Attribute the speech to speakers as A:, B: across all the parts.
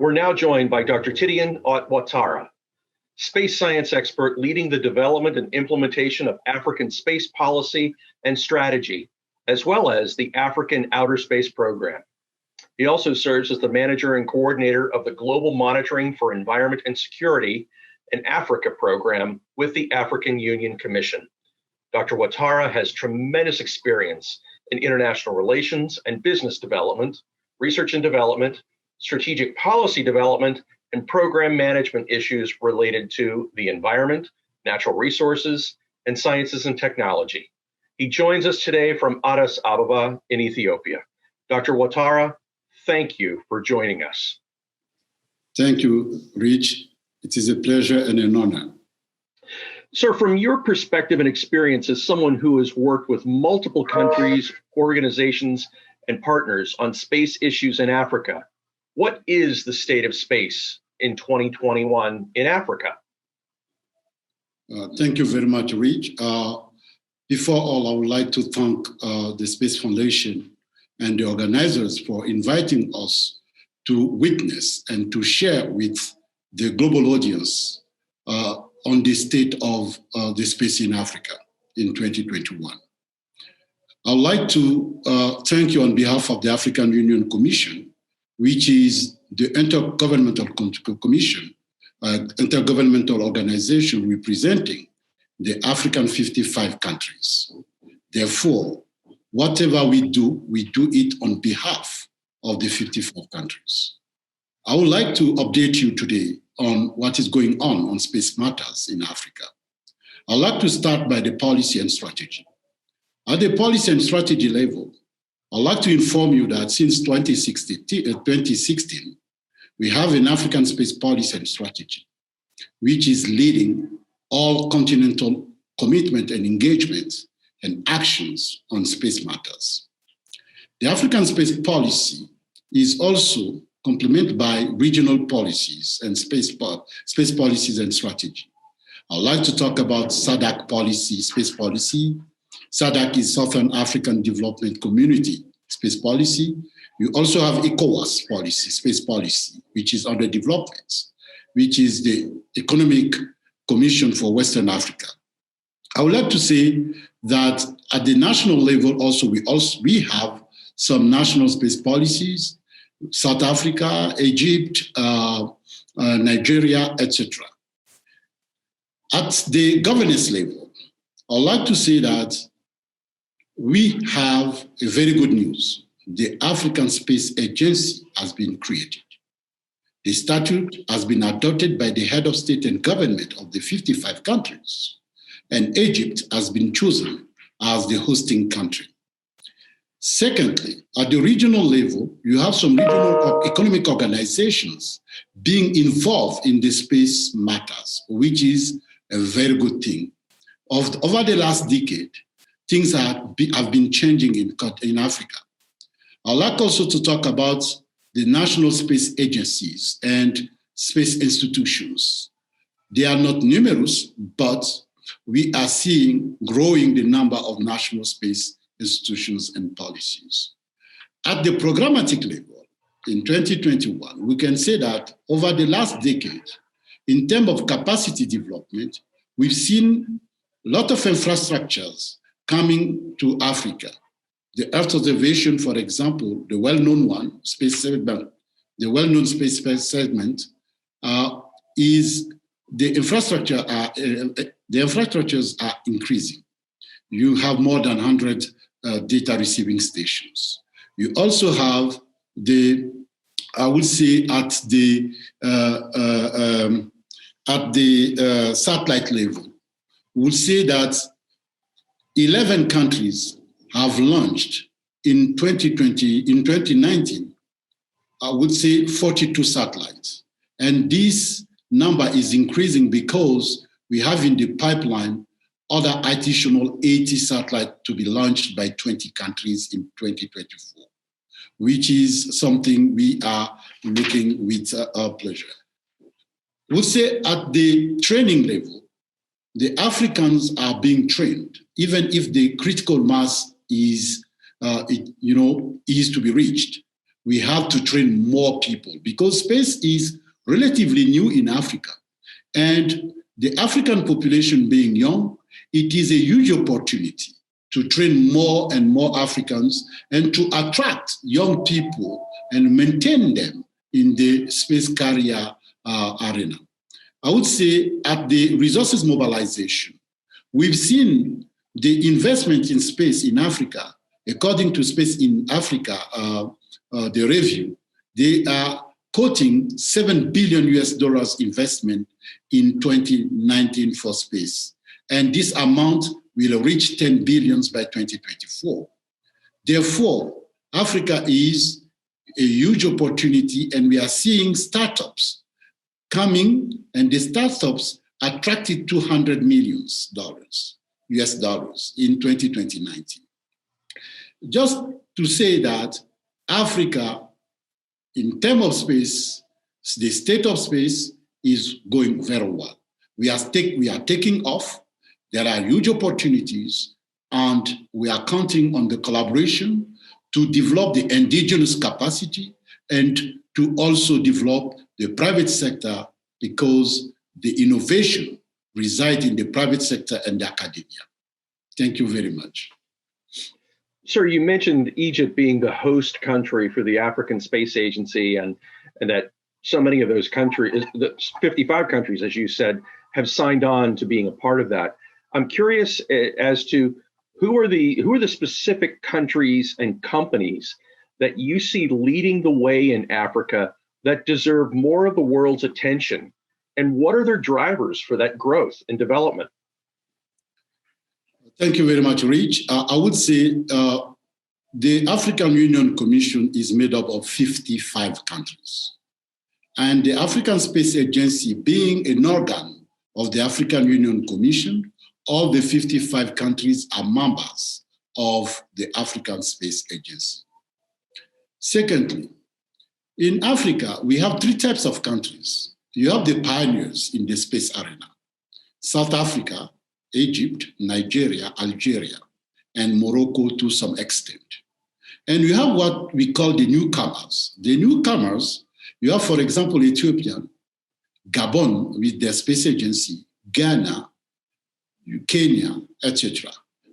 A: We're now joined by Dr. Tidiane Outtara, space science expert leading the development and implementation of African space policy and strategy, as well as the African Outer Space Program. He also serves as the manager and coordinator of the Global Monitoring for Environment and Security in Africa program with the African Union Commission. Dr. Outtara has tremendous experience in international relations and business development, research and development, strategic policy development, and program management issues related to the environment, natural resources, and sciences and technology. He joins us today from Addis Ababa in Ethiopia. Dr. Outtara, thank you for joining us.
B: Thank you, Rich. It is a pleasure and an honor.
A: Sir, from your perspective and experience as someone who has worked with multiple countries, organizations, and partners on space issues in Africa, what is the state of space in 2021 in Africa?
B: Thank you very much, Rich. Before all, I would like to thank the Space Foundation and the organizers for inviting us to witness and to share with the global audience on the state of the space in Africa in 2021. I would like to thank you on behalf of the African Union Commission, which is the intergovernmental commission, intergovernmental organization representing the African 55 countries. Therefore, whatever we do it on behalf of the 55 countries. I would like to update you today on what is going on space matters in Africa. I'd like to start by the policy and strategy. At the policy and strategy level, I'd like to inform you that since 2016, we have an African space policy and strategy, which is leading all continental commitment and engagement and actions on space matters. The African space policy is also complemented by regional policies and space policies and strategy. I'd like to talk about SADC policy, space policy. SADC is Southern African Development Community space policy. You also have ECOWAS policy, space policy, which is under development, which is the Economic Commission for Western Africa. I would like to say that at the national level also, we have some national space policies, South Africa, Egypt, Nigeria, etc. At the governance level, I'd like to say that we have a very good news. The African Space Agency has been created. The statute has been adopted by the head of state and government of the 55 countries, and Egypt has been chosen as the hosting country. Secondly, at the regional level, you have some regional economic organizations being involved in the space matters, which is a very good thing. Over the last decade, things have been changing in Africa. I'd like also to talk about the national space agencies and space institutions. They are not numerous, but we are seeing growing the number of national space institutions and policies. At the programmatic level, in 2021, we can say that over the last decade, in terms of capacity development, we've seen a lot of infrastructures coming to Africa. The Earth observation, for example, the well-known one, space segment, the well-known space segment is the infrastructures are increasing. You have more than 100 data receiving stations. You also have I would say at the satellite level, we would say that 11 countries have launched in 2019, I would say 42 satellites. And this number is increasing because we have in the pipeline other additional 80 satellites to be launched by 20 countries in 2024, which is something we are looking with pleasure. We'll say at the training level, the Africans are being trained, even if the critical mass is to be reached. we have to train more people because space is relatively new in Africa. And the African population being young, it is a huge opportunity to train more and more Africans and to attract young people and maintain them in the space career arena. I would say at the resources mobilization, we've seen the investment in space in Africa. According to Space in Africa, the review, they are quoting $7 billion US investment in 2019 for space. And this amount will reach 10 billions by 2024. Therefore, Africa is a huge opportunity, and we are seeing startups coming, and the startups attracted $200 million US dollars in 2019. Just to say that Africa, in terms of space, the state of space is going very well. We are taking off. There are huge opportunities, and we are counting on the collaboration to develop the indigenous capacity and to also develop the private sector, because the innovation resides in the private sector and the academia. Thank you very much.
A: Sir, you mentioned Egypt being the host country for the African Space Agency, and that so many of those countries, the 55 countries, as you said, have signed on to being a part of that. I'm curious as to who are the specific countries and companies that you see leading the way in Africa that deserve more of the world's attention, and what are their drivers for that growth and development?
B: Thank you very much, Rich. I would say the African Union Commission is made up of 55 countries. And the African Space Agency, being an organ of the African Union Commission, all the 55 countries are members of the African Space Agency. Secondly, in Africa, we have three types of countries. You have the pioneers in the space arena: South Africa, Egypt, Nigeria, Algeria, and Morocco to some extent. And we have what we call the newcomers. The newcomers, you have, for example, Ethiopia, Gabon with their space agency, Ghana, Kenya, etc.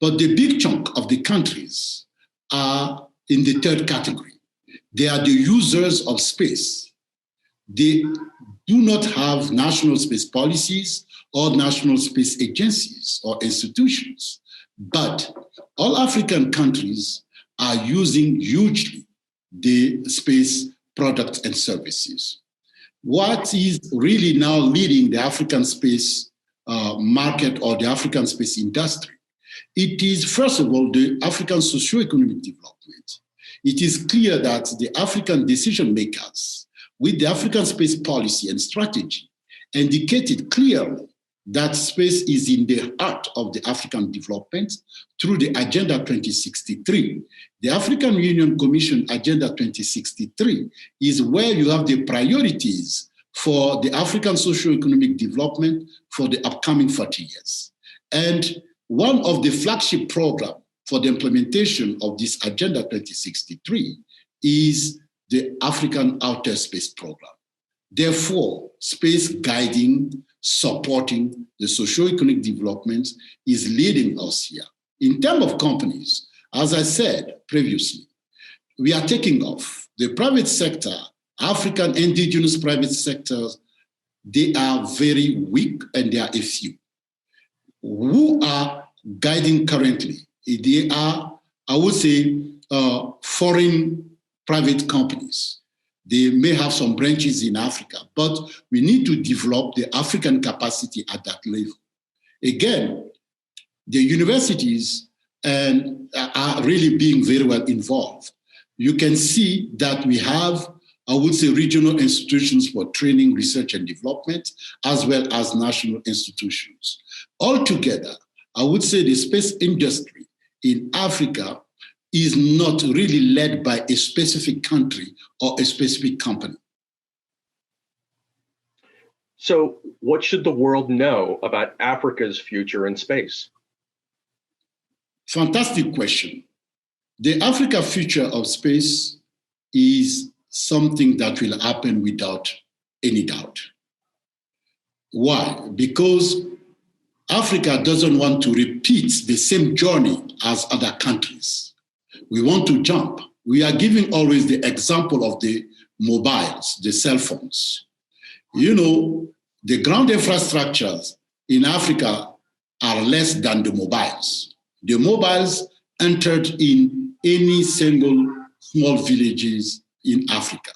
B: But the big chunk of the countries are in the third category. They are the users of space. They do not have national space policies or national space agencies or institutions, but all African countries are using hugely the space products and services. What is really now leading the African space market or the African space industry? It is, first of all, the African socio-economic development. It is clear that the African decision makers with the African space policy and strategy indicated clearly that space is in the heart of the African development through the Agenda 2063. The African Union Commission Agenda 2063 is where you have the priorities for the African socio-economic development for the upcoming 40 years. And one of the flagship programs for the implementation of this Agenda 2063 is the African Outer Space Program. Therefore, space guiding, supporting the socio-economic development is leading us here. In terms of companies, as I said previously, we are taking off. The private sector, African indigenous private sectors, they are very weak and they are a few. Who are guiding currently? They are, I would say, foreign private companies. They may have some branches in Africa, but we need to develop the African capacity at that level. Again, the universities are really being very well involved. You can see that we have, I would say, regional institutions for training, research, and development, as well as national institutions. Altogether, I would say the space industry in Africa is not really led by a specific country or a specific company.
A: So what should the world know about Africa's future in space?
B: Fantastic question. The Africa future of space is something that will happen without any doubt. Why? Because Africa doesn't want to repeat the same journey as other countries. We want to jump. We are giving always the example of the mobiles, the cell phones. You know, the ground infrastructures in Africa are less than the mobiles. The mobiles entered in any single small villages in Africa.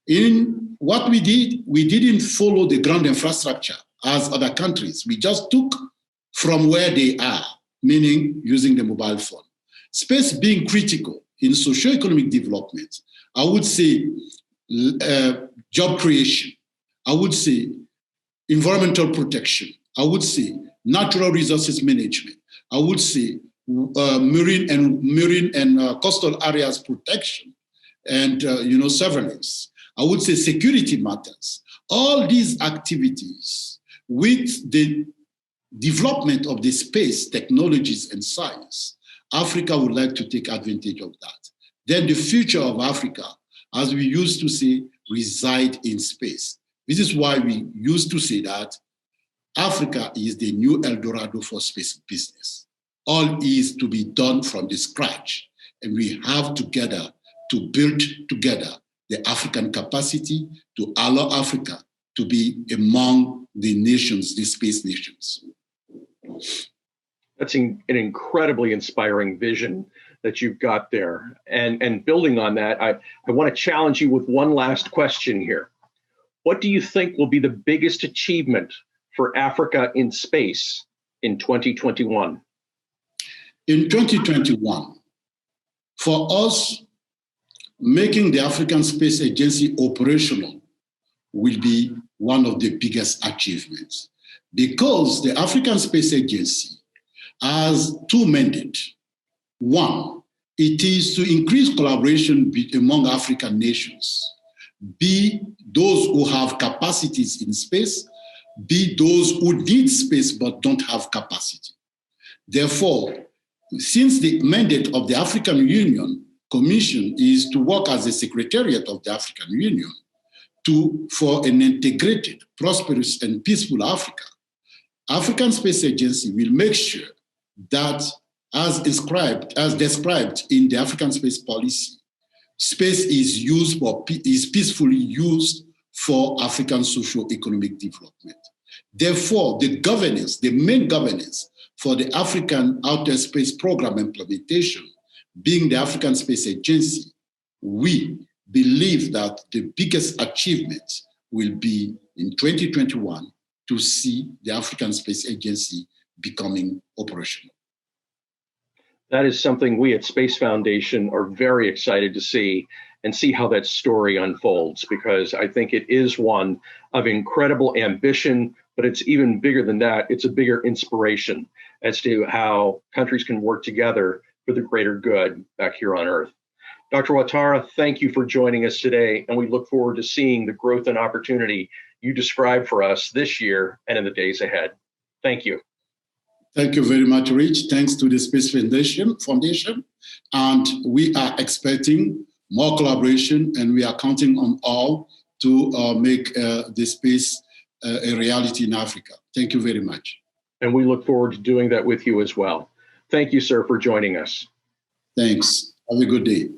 B: In what we didn't follow the ground infrastructure as other countries. We just took from where they are, meaning using the mobile phone. Space being critical in socio-economic development, I would say job creation, I would say environmental protection, I would say natural resources management, I would say marine and coastal areas protection and surveillance. I would say security matters. All these activities with the development of the space technologies and science, Africa would like to take advantage of that. Then the future of Africa, as we used to say, reside in space. This is why we used to say that Africa is the new El Dorado for space business. All is to be done from the scratch. And we have together to build together the African capacity to allow Africa to be among the nations, the space nations.
A: That's an incredibly inspiring vision that you've got there. And building on that, I want to challenge you with one last question here. What do you think will be the biggest achievement for Africa in space in 2021?
B: In 2021, for us, making the African Space Agency operational will be one of the biggest achievements, because the African Space Agency has two mandates. One, it is to increase collaboration among African nations, be those who have capacities in space, be those who need space but don't have capacity. Therefore, since the mandate of the African Union Commission is to work as a secretariat of the African Union for an integrated, prosperous, and peaceful Africa, African Space Agency will make sure that, as described in the African Space Policy, space is peacefully used for African socio-economic development. Therefore, the main governance for the African Outer Space Program implementation, being the African Space Agency, we believe that the biggest achievement will be in 2021 to see the African Space Agency becoming operational.
A: That is something we at Space Foundation are very excited to see and see how that story unfolds, because I think it is one of incredible ambition, but it's even bigger than that. It's a bigger inspiration as to how countries can work together for the greater good back here on Earth. Dr. Outtara, thank you for joining us today, and we look forward to seeing the growth and opportunity you described for us this year and in the days ahead. Thank you.
B: Thank you very much, Rich. Thanks to the Space Foundation. And we are expecting more collaboration, and we are counting on all to make the space a reality in Africa. Thank you very much.
A: And we look forward to doing that with you as well. Thank you, sir, for joining us.
B: Thanks. Have a good day.